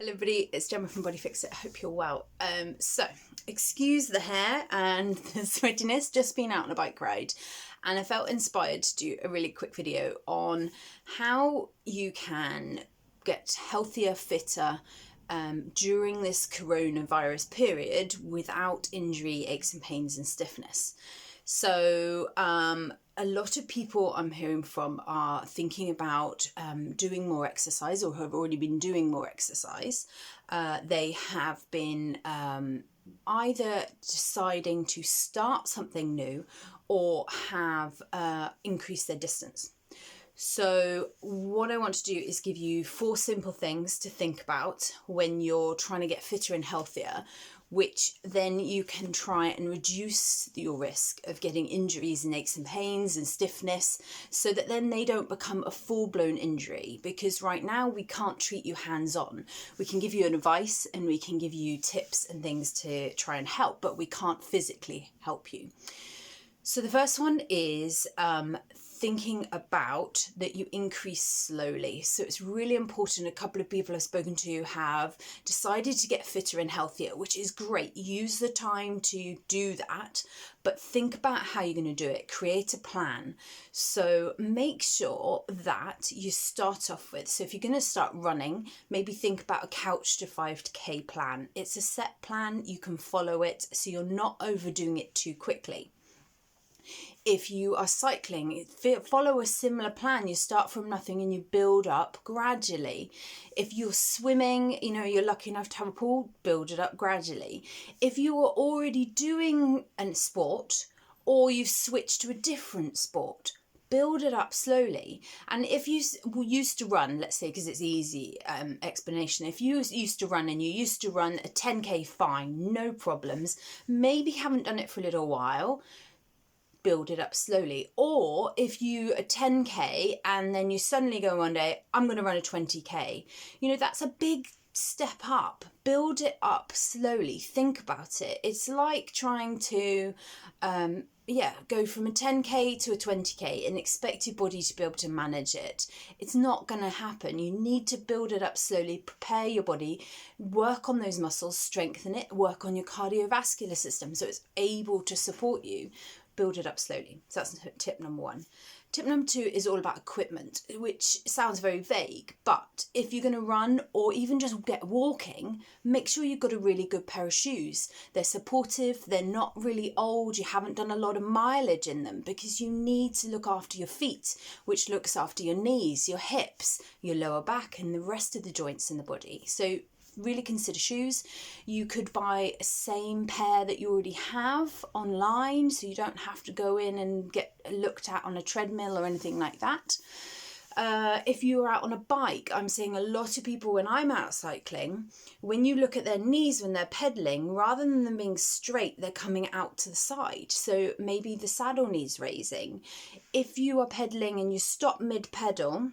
Hello everybody, it's Gemma from Body Fix It. Hope you're well. So excuse the hair and the sweatiness, just been out on a bike ride and I felt inspired to do a really quick video on how you can get healthier, fitter during this coronavirus period without injury, aches and pains and stiffness. So a lot of people I'm hearing from are thinking about doing more exercise or have already been doing more exercise. They have been either deciding to start something new or have increased their distance. So what I want to do is give you 4 simple things to think about when you're trying to get fitter and healthier, which then you can try and reduce your risk of getting injuries and aches and pains and stiffness, so that then they don't become a full-blown injury. Because right now we can't treat you hands-on. We can give you advice and we can give you tips and things to try and help, but we can't physically help you. So the first one is thinking about that you increase slowly. So it's really important. A couple of people I've spoken to have decided to get fitter and healthier, which is great. Use the time to do that, but think about how you're going to do it. Create a plan. So make sure that you start off with, so if you're going to start running, maybe think about a couch to 5K plan. It's a set plan, you can follow it, so you're not overdoing it too quickly. If you are cycling, follow a similar plan. You start from nothing and you build up gradually. If you're swimming, you're lucky enough to have a pool, build it up gradually. If you are already doing a sport or you've switched to a different sport, build it up slowly. And if you used to run, let's say, because it's easy explanation, if you used to run and you used to run a 10K, fine, no problems. Maybe haven't done it for a little while, build it up slowly. Or if you a 10K and then you suddenly go one day, I'm going to run a 20K, that's a big step up. Build it up slowly. Think about it. It's like trying to go from a 10K to a 20K and expect your body to be able to manage it. It's not going to happen. You need to build it up slowly, prepare your body, work on those muscles, strengthen it, work on your cardiovascular system so it's able to support you. Build it up slowly. So that's tip number 1. Tip number 2 is all about equipment, which sounds very vague, but if you're going to run or even just get walking, make sure you've got a really good pair of shoes. They're supportive, they're not really old, you haven't done a lot of mileage in them, because you need to look after your feet, which looks after your knees, your hips, your lower back and the rest of the joints in the body. So really consider shoes. You could buy a same pair that you already have online, so you don't have to go in and get looked at on a treadmill or anything like that. If you're out on a bike, I'm seeing a lot of people when I'm out cycling, when you look at their knees when they're pedaling, rather than them being straight, they're coming out to the side. So maybe the saddle needs raising. If you are pedaling and you stop mid-pedal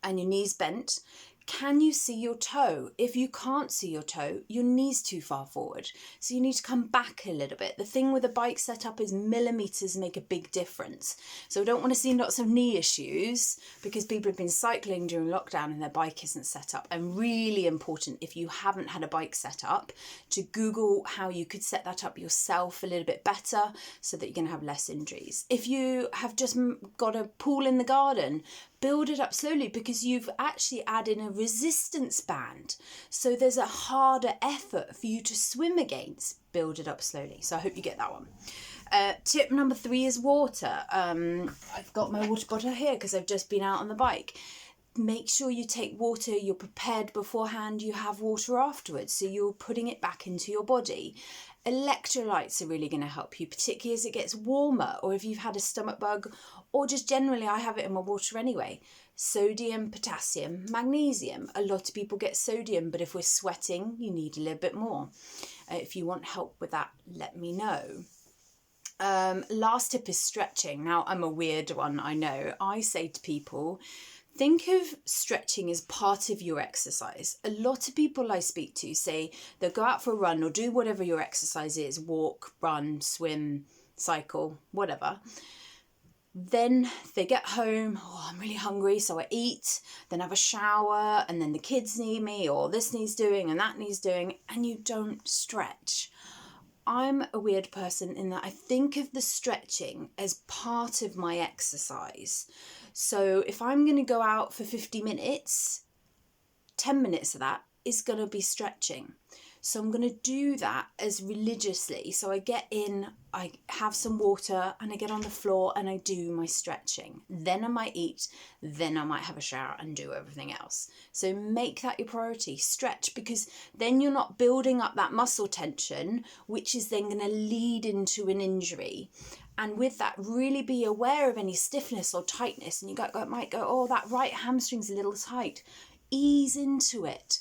and your knee's bent, can you see your toe? If you can't see your toe, your knee's too far forward. So you need to come back a little bit. The thing with a bike setup is millimeters make a big difference. So I don't want to see lots of knee issues because people have been cycling during lockdown and their bike isn't set up. And really important, if you haven't had a bike set up, to Google how you could set that up yourself a little bit better so that you're going to have less injuries. If you have just got a pool in the garden, build it up slowly, because you've actually added a resistance band. So there's a harder effort for you to swim against. Build it up slowly. So I hope you get that one. Tip number 3 is water. I've got my water bottle here because I've just been out on the bike. Make sure you take water, you're prepared beforehand, you have water afterwards, so you're putting it back into your body. Electrolytes are really going to help you, particularly as it gets warmer, or if you've had a stomach bug, or just generally, I have it in my water anyway. Sodium, potassium, magnesium. A lot of people get sodium, but if we're sweating, you need a little bit more. If you want help with that, let me know. Last tip is stretching. Now, I'm a weird one, I know. I say to people, think of stretching as part of your exercise. A lot of people I speak to say they'll go out for a run or do whatever your exercise is, walk, run, swim, cycle, whatever. Then they get home, oh, I'm really hungry, so I eat, then have a shower, and then the kids need me, or this needs doing and that needs doing, and you don't stretch. I'm a weird person in that I think of the stretching as part of my exercise. So if I'm going to go out for 50 minutes, 10 minutes of that is going to be stretching. So I'm going to do that as religiously. So I get in, I have some water, and I get on the floor and I do my stretching. Then I might eat, then I might have a shower and do everything else. So make that your priority, stretch, because then you're not building up that muscle tension, which is then going to lead into an injury. And with that, really be aware of any stiffness or tightness. And you might go, oh, that right hamstring's a little tight. Ease into it.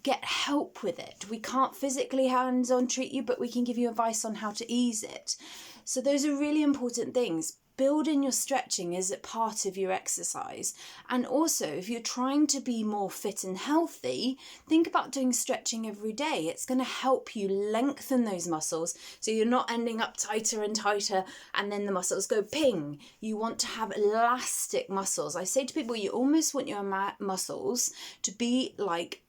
Get help with it. We can't physically hands-on treat you, but we can give you advice on how to ease it. So those are really important things. Build in your stretching as a part of your exercise. And also, if you're trying to be more fit and healthy, think about doing stretching every day. It's going to help you lengthen those muscles so you're not ending up tighter and tighter and then the muscles go ping. You want to have elastic muscles. I say to people, you almost want your muscles to be like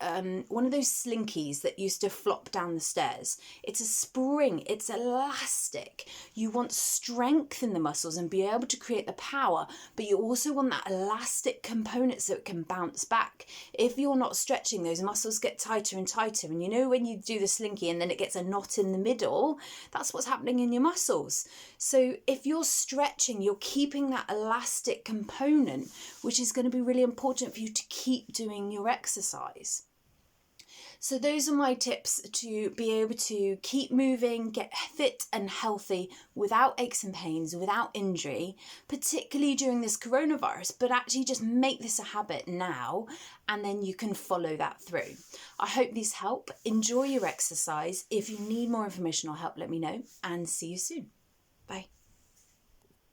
one of those slinkies that used to flop down the stairs. It's a spring. It's elastic. You want strength in the muscles and be able to create the power, but you also want that elastic component so it can bounce back. If you're not stretching, those muscles get tighter and tighter, and you know when you do the slinky and then it gets a knot in the middle, that's what's happening in your muscles. So if you're stretching, you're keeping that elastic component, which is going to be really important for you to keep doing your exercise. So those are my tips to be able to keep moving, get fit and healthy without aches and pains, without injury, particularly during this coronavirus, but actually just make this a habit now, and then you can follow that through. I hope these help. Enjoy your exercise. If you need more information or help, let me know, and see you soon. Bye.